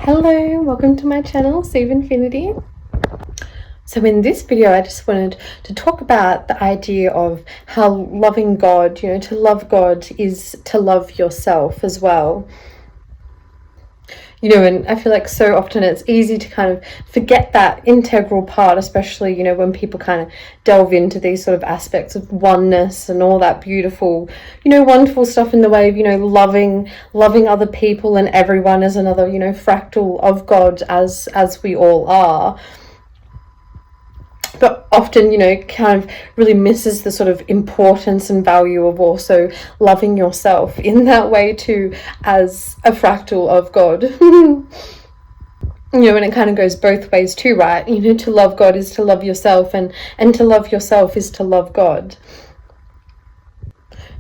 Hello, welcome to my channel, Save Infinity. So in this video, I just wanted to talk about the idea of how loving God, to love God is to love yourself as well. And I feel like so often it's easy to kind of forget that integral part, especially, when people kind of delve into these sort of aspects of oneness and all that beautiful, wonderful stuff in the way of, loving other people and everyone as another, fractal of God as we all are. But often, kind of really misses the sort of importance and value of also loving yourself in that way too, as a fractal of God. And it kind of goes both ways too, right? To love God is to love yourself, and to love yourself is to love God.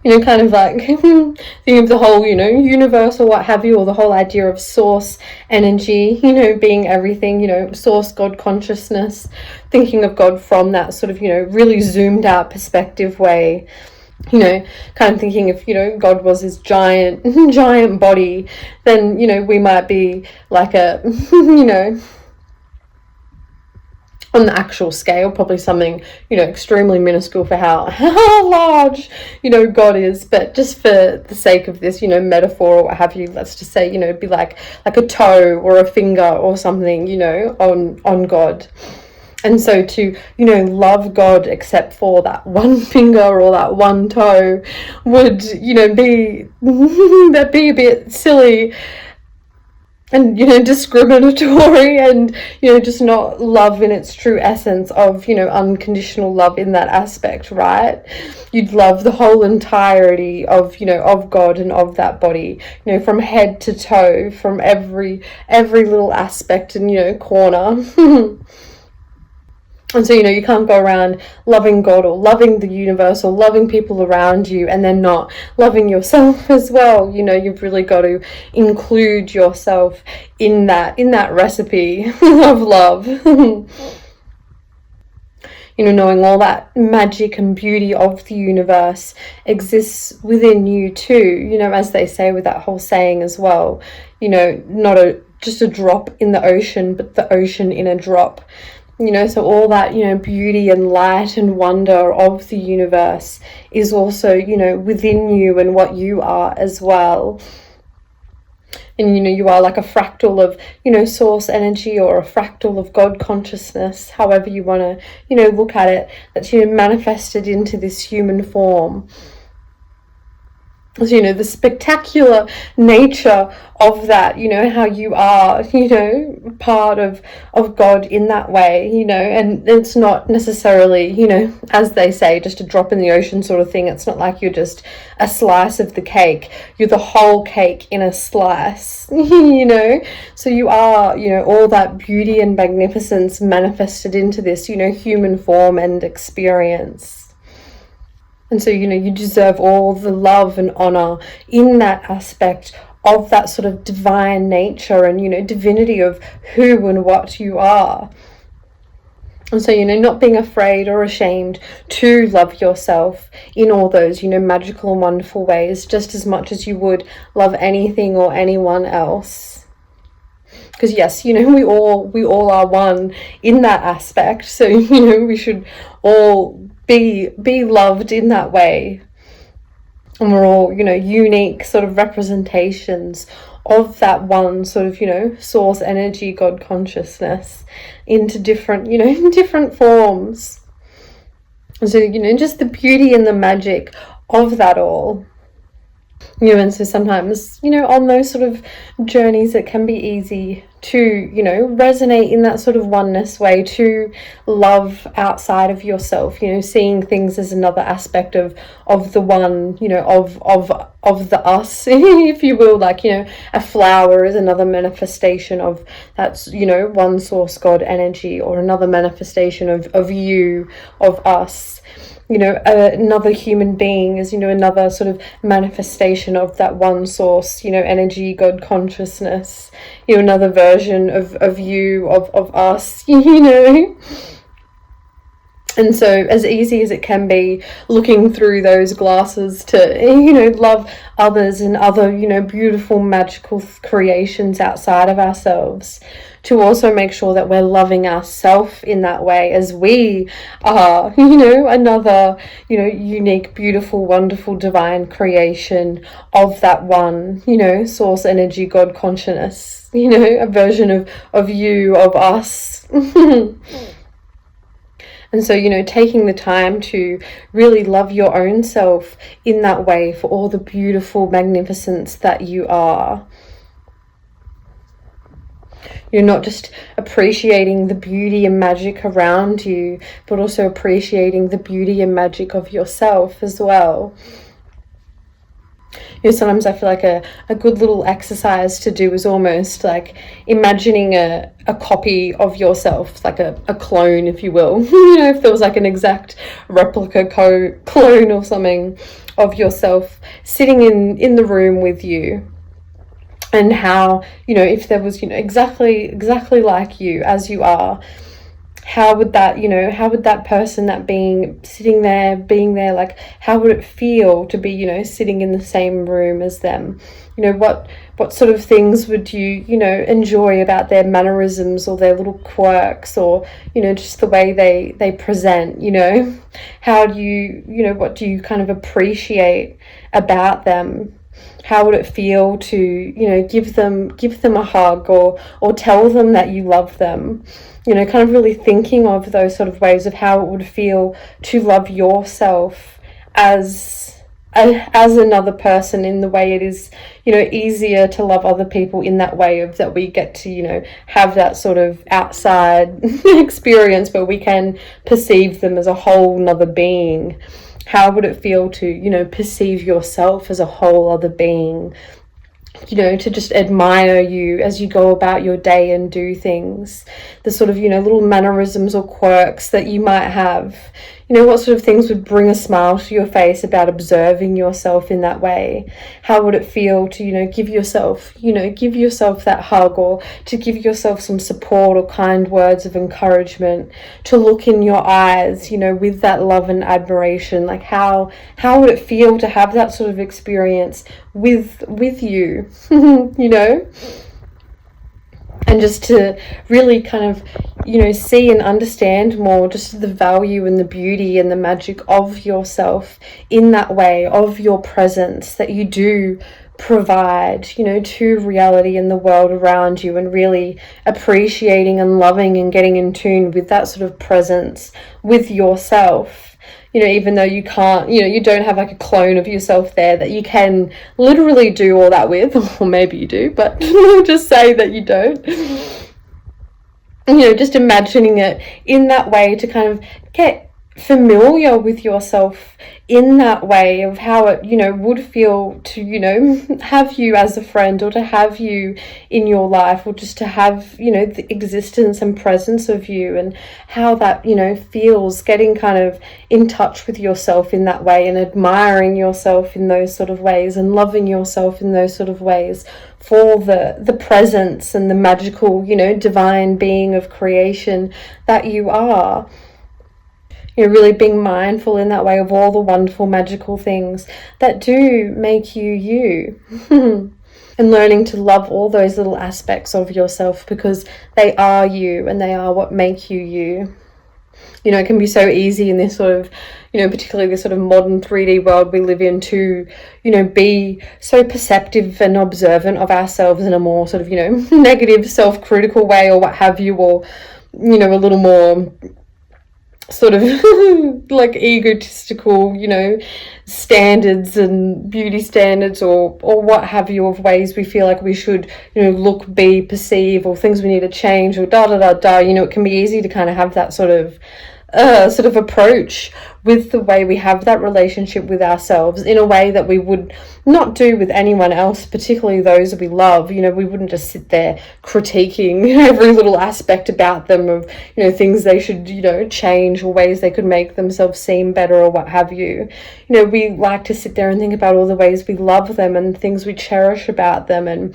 Kind of like thinking of the whole, universe or what have you, or the whole idea of source energy, being everything, source God consciousness, thinking of God from that sort of, really zoomed out perspective way, kind of thinking if, God was his giant body, then, we might be like a, on the actual scale, probably something, extremely minuscule for how large, God is. But just for the sake of this, metaphor or what have you, let's just say, it'd be like a toe or a finger or something, on God. And so to, love God except for that one finger or that one toe would, be, that'd be a bit silly and, discriminatory, and, just not love in its true essence of, unconditional love in that aspect, right? You'd love the whole entirety of, of God and of that body, from head to toe, from every little aspect and, corner. And so, you can't go around loving God or loving the universe or loving people around you and then not loving yourself as well. You've really got to include yourself in that recipe of love. Knowing all that magic and beauty of the universe exists within you too, as they say with that whole saying as well, not just a drop in the ocean, but the ocean in a drop. So all that, beauty and light and wonder of the universe is also, within you and what you are as well. And, you are like a fractal of, source energy, or a fractal of God consciousness, however you want to, look at it, that's, manifested into this human form. So, the spectacular nature of that, how you are, part of God in that way, and it's not necessarily, as they say, just a drop in the ocean sort of thing. It's not like you're just a slice of the cake. You're the whole cake in a slice, So you are, all that beauty and magnificence manifested into this, human form and experience. And so, you deserve all the love and honor in that aspect of that sort of divine nature and, divinity of who and what you are. And so, not being afraid or ashamed to love yourself in all those, magical and wonderful ways, just as much as you would love anything or anyone else. Because yes, we all are one in that aspect. So, we should all be loved in that way. And we're all, unique sort of representations of that one sort of, source energy, God consciousness, into different, different forms. And so, just the beauty and the magic of that all. And so sometimes, on those sort of journeys, it can be easy to, resonate in that sort of oneness way, to love outside of yourself, seeing things as another aspect of the one, of the us, if you will, like, a flower is another manifestation of that's, one source God energy, or another manifestation of you, of us. Another human being is, another sort of manifestation of that one source, energy, God consciousness, another version of you, of us, And And so, as easy as it can be, looking through those glasses to, love others and other, beautiful, magical creations outside of ourselves, to also make sure that we're loving ourselves in that way, as we are, another, unique, beautiful, wonderful, divine creation of that one, source energy, God consciousness, a version of you, of us. And so, taking the time to really love your own self in that way for all the beautiful magnificence that you are. You're not just appreciating the beauty and magic around you, but also appreciating the beauty and magic of yourself as well. Sometimes I feel like a good little exercise to do is almost like imagining a copy of yourself, like a clone, if you will. If there was like an exact replica clone or something of yourself sitting in the room with you. And how, if there was, exactly like you as you are, how would that person, that being sitting there, being there, like, how would it feel to be, sitting in the same room as them? What sort of things would you, enjoy about their mannerisms or their little quirks, or, just the way they present, how do you, what do you kind of appreciate about them? How would it feel to, give them a hug, or tell them that you love them? Kind of really thinking of those sort of ways of how it would feel to love yourself as another person, in the way it is, easier to love other people in that way of that we get to, have that sort of outside experience where we can perceive them as a whole nother being. How would it feel to, perceive yourself as a whole other being? To just admire you as you go about your day and do things, the sort of, little mannerisms or quirks that you might have, what sort of things would bring a smile to your face about observing yourself in that way? How would it feel to, give yourself that hug, or to give yourself some support or kind words of encouragement, to look in your eyes, with that love and admiration? Like, how would it feel to have that sort of experience with you, and just to really kind of, see and understand more just the value and the beauty and the magic of yourself in that way, of your presence that you do provide, to reality and the world around you, and really appreciating and loving and getting in tune with that sort of presence with yourself. Even though you can't, you don't have like a clone of yourself there that you can literally do all that with, or maybe you do, but just say that you don't. Just imagining it in that way to kind of get familiar with yourself in that way of how it, would feel to, have you as a friend, or to have you in your life, or just to have, the existence and presence of you, and how that, feels, getting kind of in touch with yourself in that way, and admiring yourself in those sort of ways, and loving yourself in those sort of ways for the presence and the magical, divine being of creation that you are. Really being mindful in that way of all the wonderful magical things that do make you you. And learning to love all those little aspects of yourself, because they are you and they are what make you you. It can be so easy in this sort of, particularly this sort of modern 3D world we live in, to, be so perceptive and observant of ourselves in a more sort of, negative, self-critical way, or what have you, or, a little more sort of like egotistical, standards and beauty standards, or what have you, of ways we feel like we should, look, be, perceive, or things we need to change, or it can be easy to kind of have that sort of approach with the way we have that relationship with ourselves, in a way that we would not do with anyone else, particularly those that we love. We wouldn't just sit there critiquing every little aspect about them, of, things they should, change, or ways they could make themselves seem better, or what have you. We like to sit there and think about all the ways we love them and things we cherish about them, and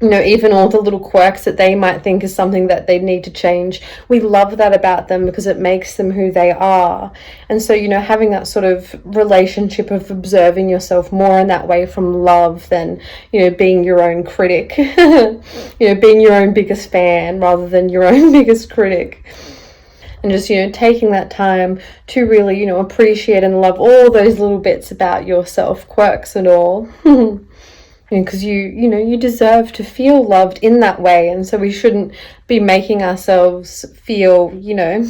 you know, even all the little quirks that they might think is something that they need to change. We love that about them because it makes them who they are. And so, you know, having that sort of relationship of observing yourself more in that way from love than, you know, being your own critic, you know, being your own biggest fan rather than your own biggest critic. And just, you know, taking that time to really, you know, appreciate and love all those little bits about yourself, quirks and all. Because you know, you deserve to feel loved in that way, and so we shouldn't be making ourselves feel, you know,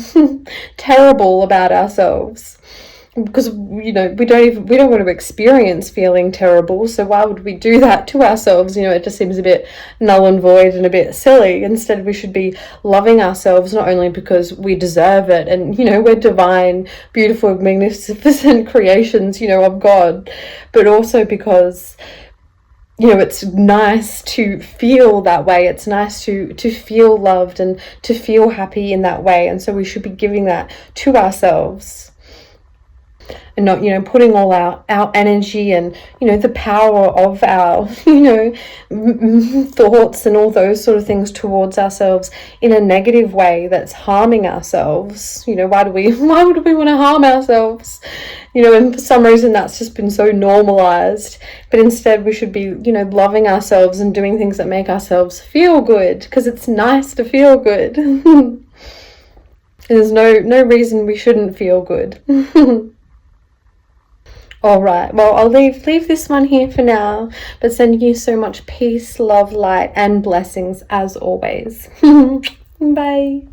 terrible about ourselves, because, you know, we don't want to experience feeling terrible, so why would we do that to ourselves? You know, it just seems a bit null and void and a bit silly. Instead, we should be loving ourselves, not only because we deserve it and, you know, we're divine, beautiful, magnificent creations, you know, of God, but also because, you know, it's nice to feel that way. It's nice to feel loved and to feel happy in that way. And so we should be giving that to ourselves, and not, you know, putting all our energy and, you know, the power of our, you know, thoughts and all those sort of things towards ourselves in a negative way that's harming ourselves. You know, why would we want to harm ourselves? You know, and for some reason that's just been so normalized. But instead we should be, you know, loving ourselves and doing things that make ourselves feel good, because it's nice to feel good. There's no reason we shouldn't feel good. All right, well, I'll leave this one here for now, but sending you so much peace, love, light, and blessings as always. Bye.